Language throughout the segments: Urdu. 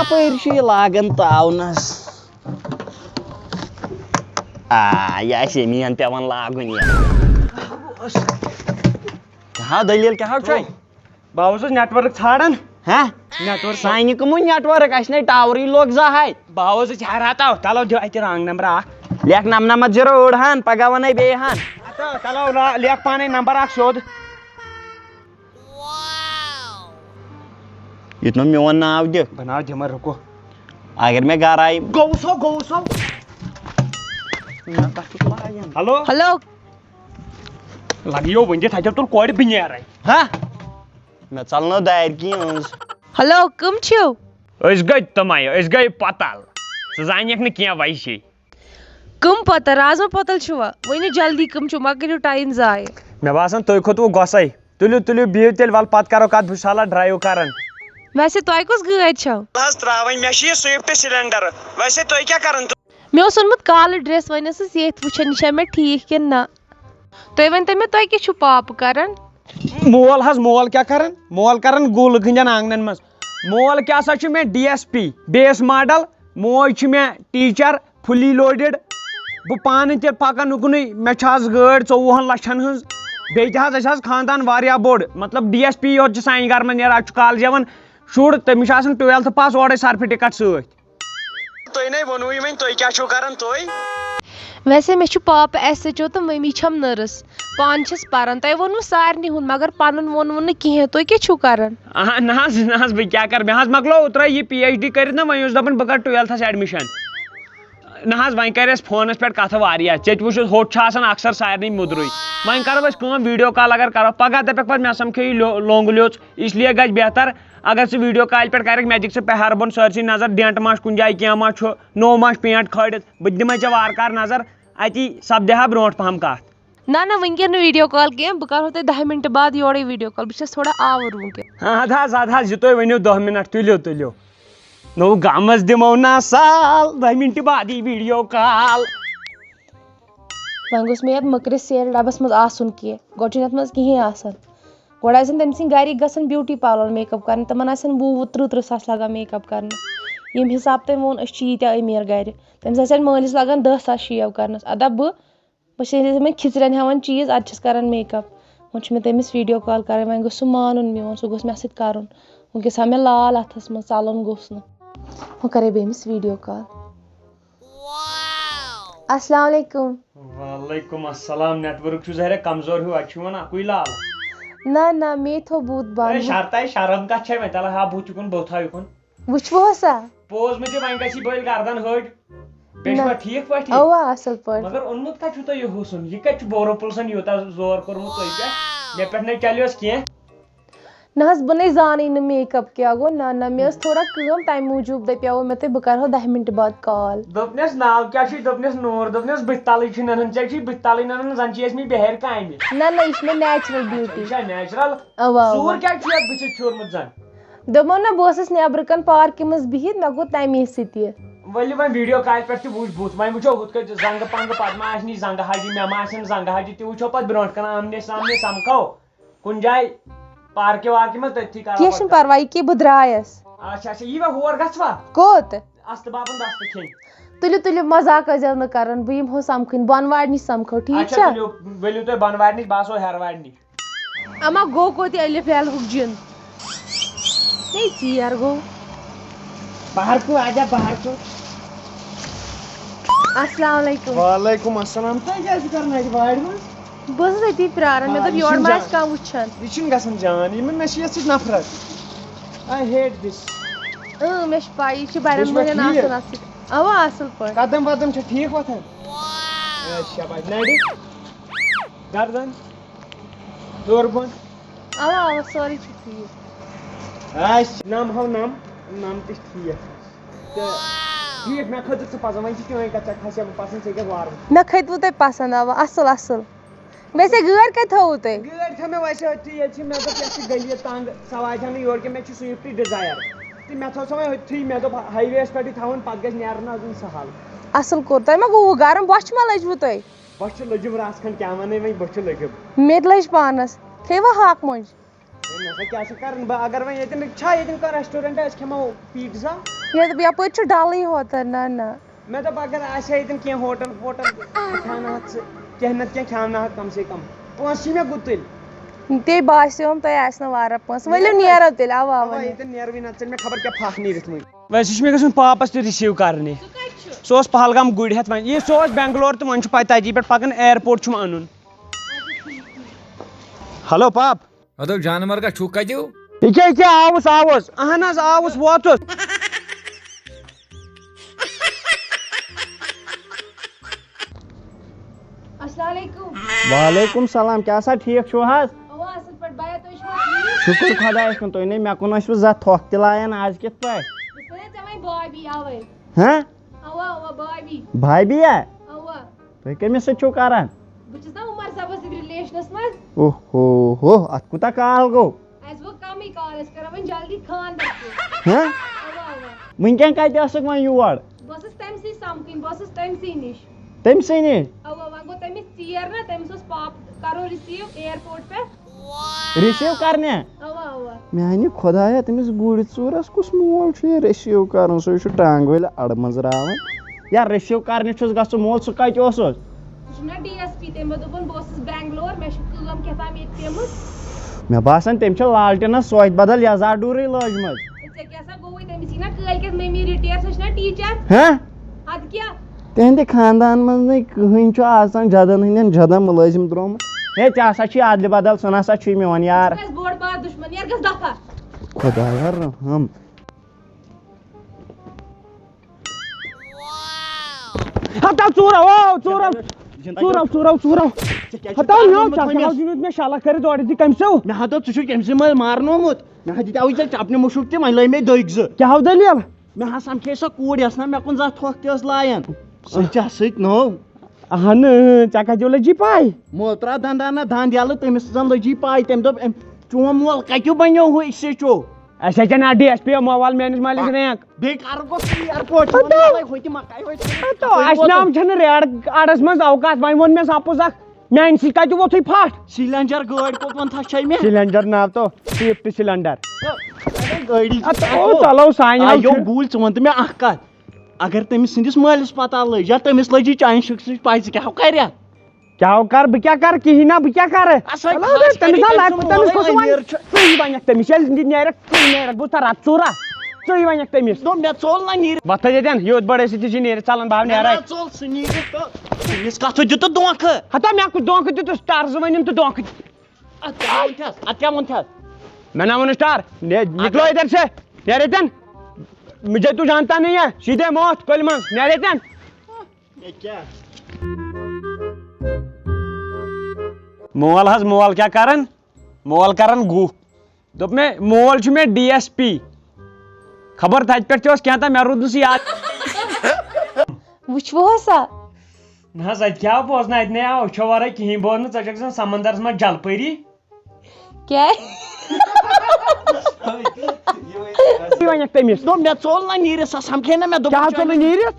کپر لاگان تاونس یہ مین پیوان لاگن کیا دلیل کیا بہٕ اوسُس نیٹورک ژھانڈان سانہِ کٕمو نیٹورک اَسہِ ٹاورٕے لوگ زہاے بہٕ اوسُس ہیراتو تلو دِ اتہِ رانٛگ نمبر اکھ لیکھ 99 ہن پگہہ ونے بیٚیہِ ہن تلو لیکھ پانے نمبر اکھ سیوٚد یُتھ نہٕ میون ناو دِکھ بہٕ ناو دِمے رُکو اگر مےٚ گرٕ آیہِ گوٚو سو ہلو ہلو لگیو ؤنِتھ اتٮ۪و تُل کورِ بہٕ نیرے مےٚ ژلنٲو دارِ کِنۍ أنٛز ہلو کم چھِو أسۍ گٔے تٕمے أسۍ گٔے پتل ژٕ زانیکھ نہٕ کینٛہہ ویسے کم پتہ رازما پتل چھُوا ؤنِو جلدی کم چھِو مہ کٔرِو ٹایم ضایع مےٚ باسان تُہۍ کھوٚتوٕ گۄسے تُلِو تُلِو بِہِو تیٚلہِ ول پتہٕ کرو کتھ بہٕ چھُس حالہ ڈرایو کران ویسے تۄہہِ کۄس گٲڑۍ چھو حظ تراوٕنۍ مےٚ چھُ یہِ سوِفٹ سلینڈر ویسے تُہۍ کیٛاہ کران مےٚ اوس اوٚنمُت کالہٕ ڈرٛیس وۄنۍ ٲسٕس ییٚتھۍ وٕچھان یہِ چھا مےٚ ٹھیٖک کِنہٕ نہ تُہۍ ؤنۍتو مےٚ تۄہہِ کیٛاہ چھُو پاپہٕ کران مول حظ مول کیٛاہ کران مول کران گُل گٔنٛدٮ۪ن آنگنن منٛز مول کیٛاہ سا چھُ مےٚ DSP بیس ماڈل موج چھِ مےٚ ٹیٖچر فُلی لوڈِڈ بہٕ پانہٕ تہِ پکان اُکنُے مےٚ چھِ آز گٲڑۍ 24 لچھن ہٕنٛز بیٚیہِ تہِ حظ اَسہِ حظ خاندان واریاہ بوٚڑ مطلب DSP یوت چھُ سانہِ گرٕ منٛز نیران اَتہِ چھُ کالہٕ جوان شُر تٔمِس چھُ آسان 12th پاس اورے سرفہِ ٹکٹ سۭتۍ تُہۍ نے ووٚنوٕے وۄنۍ تُہۍ کیٛاہ چھِو کران تُہۍ ویسے مےٚ چھُ پاپہٕ SHO تہٕ مٔمی چھَم نٔرٕس پانہٕ چھَس پران تۄہہِ ووٚنوُ سارنٕے ہُنٛد مگر پنُن ووٚنوُ نہٕ کِہینۍ تُہۍ کیٛاہ چھِو کران نہ حظ بہٕ کیٛاہ کرٕ مےٚ حظ مۄکلو اوترے یہِ PhD کٔرِتھ نہ وۄنۍ اوس دپان بہٕ کرٕ 12تھس ایڈمِشن نہ حظ وۄنۍ کرِ اَسہِ فونس پٮ۪ٹھ کتھٕ واریاہ ژےٚ تہِ وٕچھُتھ ہوٚٹ چھُ آسان اکثر سارنٕے مُدرُے وۄنۍ کرو أسۍ کٲم ویٖڈیو کال اگر کرو پگہہ دپکھ پتہٕ مےٚ سمکھے یہِ لونٛگ لیوٚژ اس لیے گژھِ بہتر اگر ژٕ ویٖڈیو کالہِ پٮ۪ٹھ کرکھ مےٚ دِکھ ژٕ پہر بۄن سٲرسٕے نظر ڈٮ۪نٛٹ ما چھُ کُنہِ جایہِ کینٛہہ ما چھُ نوٚو ما چھُ پینٹ کھٲلِتھ بہٕ تہِ دِمے ژےٚ وارٕ کارٕ نظر اتی سپدِ ہا برونٛٹھ پہم کتھ نہ وٕنکٮ۪ن نہٕ ویٖڈیو کال کینٛہہ بہٕ کرہو تۄہہِ 10 منٹ بعد یورے ویٖڈیو کال بہٕ چھَس تھوڑا آوُر وٕنکٮ۪ن اد حظ یہِ تُہۍ ؤنِو 10 منٹ تُلِو نوٚو گامس دِمو نا سال 10 منٹہِ بعد یی ویٖڈیو کال وۄنۍ گوٚژھ مےٚ یتھ مٔکرِس سیرِ ڈبس منٛز آسُن کینٛہہ گۄڈٕ چھُنہٕ یتھ منٛز کِہینۍ آسان گۄڈٕ آسن تٔمۍ سٕنٛدۍ گرِکۍ گژھن بیوٗٹی پارلر میک اپ کرنہِ تِمن آسن 20-30 ساس لگان میک اپ کرنس ییٚمہِ حساب تٔمۍ ووٚن أسۍ چھِ ییٖتیٛاہ أمیٖر گرِ تٔمِس آسن مٲلِس لگان 10 ساس شیو کرنس ادا بہٕ چھَس تِمن کھِژرٮ۪ن ہٮ۪وان چیٖز ادٕ چھَس کران میک اپ وۄنۍ چھُ مےٚ تٔمِس ویٖڈیو کال کرٕنۍ وۄنۍ گوٚژھ سُہ مانُن میون سُہ گوٚژھ مےٚ سۭتۍ کرُن وٕنکٮ۪س آو مےٚ لال اتھس منٛز ژلُن گوٚژھ نہٕ وۄنۍ کرے بہٕ أمِس ویٖڈیو کال السلام علیکم وعلیکم السلام نیٹورک چھُ ظٲہرا کمزور ہیوٗ اَتہِ چھُ یِوان اکُے لال نہ مے تھوٚو بُتھ بنٛد شرطے شرم کتھ چھے وۄنۍ تلہٕ ہا بُتھ یُکُن بوٚتھا یُکُن وٕچھوٕ سا پوز مےٚ تہِ وۄنۍ گژھی بٔلۍ گردن ۂڑۍ بیٚیہِ چھُوا ٹھیٖک پٲٹھی اوا اصل پٲٹھۍ مگر اوٚنمُت کتہِ چھُو تۄہہِ یہِ حُسن یہِ کتہِ چھُ بوروپٕلسن یوٗتاہ زور کوٚرمُت تۄہہِ پٮ۪ٹھ مےٚ پٮ۪ٹھ نے چلیوس کینٛہہ نہ حظ بہٕ نَے زانٕے نہٕ میک اپ کیٛاہ گوٚو نہ مےٚ ٲس تھوڑا کٲم تَمہِ موٗجوٗب دَپیاوُ مےٚ تۄہہِ بہٕ کرہو 10 منٹ بعد کال دوٚپنس ناو کیٛاہ چھُے دوٚپنس نوٗر دوٚپنس بٕتھِ تلٕے چھُ ننان ژےٚ چھُے بٕتھِ تلٕے ننان زن چھِ ٲسمٕتۍ بہرِ کامہِ نہ یہِ چھِ مےٚ نیچرل بیوٗٹی یہِ چھا نیچرل اوا ژوٗر کیٛازِ چھُ یتھ بٕتھِس پھیوٗرمُت زن دوٚپمو نہ بہٕ ٲسٕس نٮ۪برٕ کَنۍ پارکہِ منٛز بِہِتھ مےٚ گوٚو تَمے سۭتۍ ؤلِو وۄنۍ ویٖڈیو کالہِ پٮ۪ٹھ تہِ وٕچھ بُتھ وۄنۍ وٕچھو ہُتھ کٔنۍ زنٛگہٕ پنٛگہٕ پتہٕ ما آسہِ نہٕ یہِ زنٛگہٕ حجہِ مےٚ ما آسن زنٛگہٕ حجہِ تہِ وٕچھو پتہٕ برونٛٹھ کَنۍ آمنے سامنے سمکھو کُنہِ جایہِ پارکہِ وارکہِ منٛز تٔتھی کرو کینٛہہ چھُنہٕ پرواے یہِ کہِ بہٕ درٛایس اچھا یی وۄنۍ ہور گژھوا کوٚت اَستہٕ بابُن دستہٕ کھیٚنۍ تُلِو مزاق ٲسۍزیو نہٕ کران بہٕ یِمہو سمکھٕنۍ بۄنہٕ وارِ نِش سمکھو ٹھیٖک چھا ؤلِو تُہۍ بۄنہٕ وارِ نِش بہٕ آسو ہیرٕ وارِ نِش اما گوٚو کوٚت یہِ الف یلہُک جِن ہے ژیر گوٚو بہر کو آجا بہر کو السلام علیکم وعلیکم السلام تُہۍ کیٛازِ چھِو کران اَتہِ وارِ منٛز بہٕ ٲسٕس أتی پیاران مےٚ دوٚپ یورٕ ما آسہِ کانٛہہ وٕچھان یہِ چھُنہٕ گژھان جان یِمن مےٚ چھِ یَتھ سۭتۍ نفرت آی ہیٹ دِس مےٚ چھِ پاے یہِ چھِ بڑٮ۪ن بڑٮ۪ن آسان اتھ سۭتۍ اوا اصل پٲٹھۍ قدم ودم چھا ٹھیٖک وۄتھان شاباش نرِ گردن ہیوٚر بۄن اوا سورُے چھُ ٹھیٖک نم ہاو نم تہِ چھِ ٹھیٖک تہٕ ٹھیٖک مےٚ کھٔژٕکھ ژٕ پسنٛد وۄنۍ چھِ چٲنۍ کتھ ژےٚ کھسیا بہٕ پسنٛد ژےٚ کیٛاہ وارٕ مےٚ کھٔتوٕ تۄہہِ پسنٛد اوا اصل ویسے گٲڑۍ کتہِ تھٲووٕ تۄہہِ گٲڑۍ تھٲو مےٚ ویسے أتھی ییٚتہِ چھِ مےٚ دوٚپ یَتھ چھِ گٔلی تنٛگ سۄ واتہِ ہا نہٕ یورٕ کینٛہہ مےٚ چھُ سُوِفٹ ڈِزایر تہٕ مےٚ تھٲو سۄ وۄنۍ أتھی مےٚ دوٚپ ہاے وییَس پٮ۪ٹھٕے تھاوُن پتہٕ گژھِ نیرُن آسُن سہل اصل کوٚر تۄہہِ ما گوٚوٕ گرم بۄچھِ ما لٔجوٕ تۄہہِ بۄچھِ لٔجِم رژھ کھنٛڈ کیٛاہ وَنَے وۄنۍ بۄچھِ لٔگِم مےٚ تہِ لٔج پانس کھیٚیوا ہاکہٕ مۄنٛجہِ مےٚ سا کیٛاہ چھِ کران بہٕ اگر وۄنۍ ییٚتٮ۪ن چھا ییٚتٮ۪ن کانٛہہ ریسٹورنٛٹ أسۍ کھٮ۪مو پیٖزا یپٲرۍ چھُ ڈلٕے ہوتن نہ نہ مےٚ دوٚپ اگر آسہِ ہا ییٚتٮ۪ن کینٛہہ ہوٹل ووٹل کھیٛاوناوہَتھ ژٕ کینٛہہ نتہٕ کینٛہہ کھیٛاوناوہَتھ کم سے کم پونٛسہٕ چھِ مےٚ گُتٕلۍ تے باسیوم تۄہہِ آسہِ نہٕ واریاہ پونٛسہٕ ؤلِو نیرو تیٚلہِ اوا اوا ییٚتٮ۪ن نیرٕوٕے نتہٕ ژٔلۍ مےٚ خبر کیٛاہ پھکھ نیٖرِتھ وۄنۍ ویسے چھُ مےٚ گژھُن پاپس تہِ رِسیٖو کرنہِ سُہ اوس پہلگام گُرِ ہٮ۪تھ وۄنۍ یہِ سُہ اوس بٮ۪نگلور تہٕ وۄنۍ چھُ پتہٕ تتی پٮ۪ٹھ پکان اِیرپورٹ چھُم انُن ہلو پاپ مےٚ دوٚپ جانور کا چھُکھ کتیو ییٚکیٛاہ آوُس اہن حظ آوُس ووتُس السلام علیکم وعلیکم السلام کیٛاہ سا ٹھیٖک چھُو حظ اوا اصل پٲٹھۍ بیا تُہۍ چھِوا ٹھیٖک شُکُر خۄدایَس کُن تُہۍ نَے مےٚ کُن ٲسوٕ زانٛہہ تھۄکھ تہِ لایان آز کِتھ پٲٹھۍ بہٕ چھَسے ژےٚ وۄنۍ بابی اَوَے ہاں اوا اوا بابی بھابی یا اوا تُہۍ کٔمِس سۭتۍ چھُو کران بہٕ چھَس نا عمر صٲبس سۭتۍ رِلیشنس منٛز اوہ ہو اتھ کوٗتاہ کال گوٚو اَسہِ گوٚو کمٕے کال أسۍ کرو وۄنۍ جلدی خانٛدر تہِ ہاں اوا اوا وٕنکٮ۪ن کتہِ ٲسٕکھ وۄنۍ یور بہٕ ٲسٕس تٔمسٕے سمکھٕنۍ بہٕ ٲسٕس تٔمسٕے نِش تٔمسٕے نِش اوا وۄنۍ گوٚو تٔمِس ژیر نا تٔمِس اوس پاپہٕ کرُن رِسیٖو اِیرپورٹ پٮ۪ٹھ رِسیٖو کرنہِ اوا اوا میانہِ خۄدایا تٔمِس گُرۍ ژوٗرس کُس مول چھُ یہِ رٔسیٖو کرُن سُے چھُ ٹانٛگہٕ وٲلۍ اڑٕ منٛزراوان یا رٔسیٖو کرنہِ چھُس گژھُن مول سُہ کتہِ اوسُس سُہ چھُ نا ڈی ایس پی تٔمۍ دوٚپُن بہٕ اوسُس بٮ۪نگلور مےٚ چھِ کٲم کیٛاہتام ییٚتہِ پیمٕژ مےٚ باسان تٔمۍ چھِ لالٹینس سوتہِ بدل یزار ڈوٗرٕے لٲجمٕژ ژےٚ کیٛاہ سا گوٚوُے تٔمِس یی نا کٲلۍ کٮ۪تھ مٔمی رِٹیر سۄ چھِ نا ٹیٖچر ہاں اَدٕ کیٛاہ تِہنٛدِ خاندان منٛز نَے کٕہٕنۍ چھُ آسان جدن ہٕنٛدٮ۪ن جدن مُلٲزِم درٛامُت ہے ژےٚ ہسا چھُے ادلہِ بدل سُہ نسا چھُے میون یار اَسہِ بوٚڑ بار دُشمن یار گژھ دفا خۄدایا رحم ہتاو ژوٗرو ہتاو نیوٗ مےٚ شلکھ کٔرِتھ اورٕ دِ کٔمۍ سو مےٚ ہا دوٚپ ژٕ چھُکھ أمۍ سٕے منٛز مارنومُت مےٚ ہا دِتیاوُے ژےٚ چپنہِ مُشُک تہِ وۄنۍ لٲے مےٚ دٔگۍ زٕ کیٛاہ ہو دٔلیٖل مےٚ ہا سمکھے سۄ کوٗر یۄس نا مےٚ کُن زانٛہہ تھۄکھ تہِ ٲس لایان سۄ ژےٚ سۭتۍ نوٚو اہن ژےٚ کتیو لٔجی پاے موترا دنٛدانا دنٛد یَلہٕ تٔمِس زن لٔجی پاے تٔمۍ دوٚپ چون مول کتیو بنیو ہُہ سِچو اَسہِ ہٮ۪کن نا ڈی ایس پی موال میٲنِس مٲلِس رینک بیٚیہِ کر گوٚژھ اِیرپورٹ اَسہِ نام چھنہٕ ریڈ اڈس منٛز اوقات وۄنۍ ووٚن مےٚ سپوز اکھ میانہِ سۭتۍ کتہِ ووتھُے پھٹھ سِلینجر گٲڑۍ کوٚت وۄنۍ چھے مےٚ سِلینڈر ناو تو سِوِفٹ سِلینڈر گٲڑی چلو سانہِ گوٗلۍ ژٕ وَن تہٕ مےٚ اکھ کتھ اگر تٔمِس سٕنٛدِس مٲلِس پتہ لٔج یا تٔمِس لٔجی چانہِ شخصٕچ پاے ژٕ کیٛاہ کرکھ کیٛاہ کرٕ بہٕ کیٛاہ کرٕ کِہینۍ نہ بہٕ کیٛاہ کرٕ ژٕے ونکھ تٔمِس ییٚلہِ نیرکھ ژٕے نیرکھ بہٕ چھُس رت ژوٗرا ژٕے ونکھ تٔمِس مےٚ ژوٚل نا نیٖرِتھ وۄتھ تھٲے ییٚتٮ۪ن یوٗت بڑٲے سۭتۍ چھِ نیٖرِتھ ژلان بہٕ نیرے ژوٚل سُہ نیٖرِتھ تہٕ تٔمِس کتھ دِتُکھ دھونٛکھٕ ہتا مےٚ کُس دھونٛکھٕ دِتُس ٹرزٕ ؤنِم تہٕ دھونٛکھٕ اتھ کیٛاہ ووٚنتھس میں نہ ووٚنُس ٹار نکلو ادھر سے نیر ییٚتٮ۪ن مجھے تو جانتا نہیں ہے سیدھے موت کۄلہِ منٛز نیر ییٚتٮ۪ن مول حظ مول کیٛاہ کران مول کران گُہہ دوٚپ مےٚ مول چھُ مےٚ ڈی ایس پی خبر تتہِ پٮ۪ٹھ تہِ اوس کینٛہہ تام مےٚ روٗد نہٕ سُہ یاد وٕچھوٕ سا نہ حظ اَتہِ کیٛاہ بوزنہٕ اَتہِ نے آو أچھو ورٲے کِہینۍ بوزنہٕ ژٕ چھکھ زن سمندرس منٛز جل پٔری کیٛاہ ونکھ تٔمِس دوٚپ مےٚ ژوٚل نا نیٖرِتھ سۄ سمکھے نا مےٚ کیٛاہ ژوٚلُے نیٖرِتھ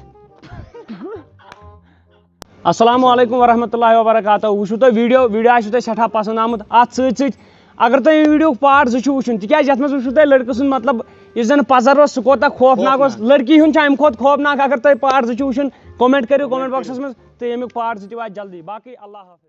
السلام علیکم ورحمتہ اللہ وبرکاتہ وٕچھو تُہۍ ویٖڈیو آسوٕ تۄہہِ سٮ۪ٹھاہ پسنٛد آمُت اَتھ سۭتۍ سۭتۍ اگر تُہۍ یہِ ویٖڈیو پارٹ 2 چھُ وٕچھُن تِکیازِ یَتھ منٛز وٕچھو تۄہہِ لٔڑکہٕ سُنٛد مطلب یُس زن پزر اوس سُہ کوتاہ خوفناک اوس لڑکی ہُنٛد چھُ اَمہِ کھۄتہٕ خوفناک اگر تۄہہِ پارٹ 2 چھُ وٕچھُن کومنٹ کٔرِو کومنٹ باکسس منٛز تہٕ ییٚمیُک پارٹ 2 تہِ واتہِ جلدی باقٕے اللہ حافظ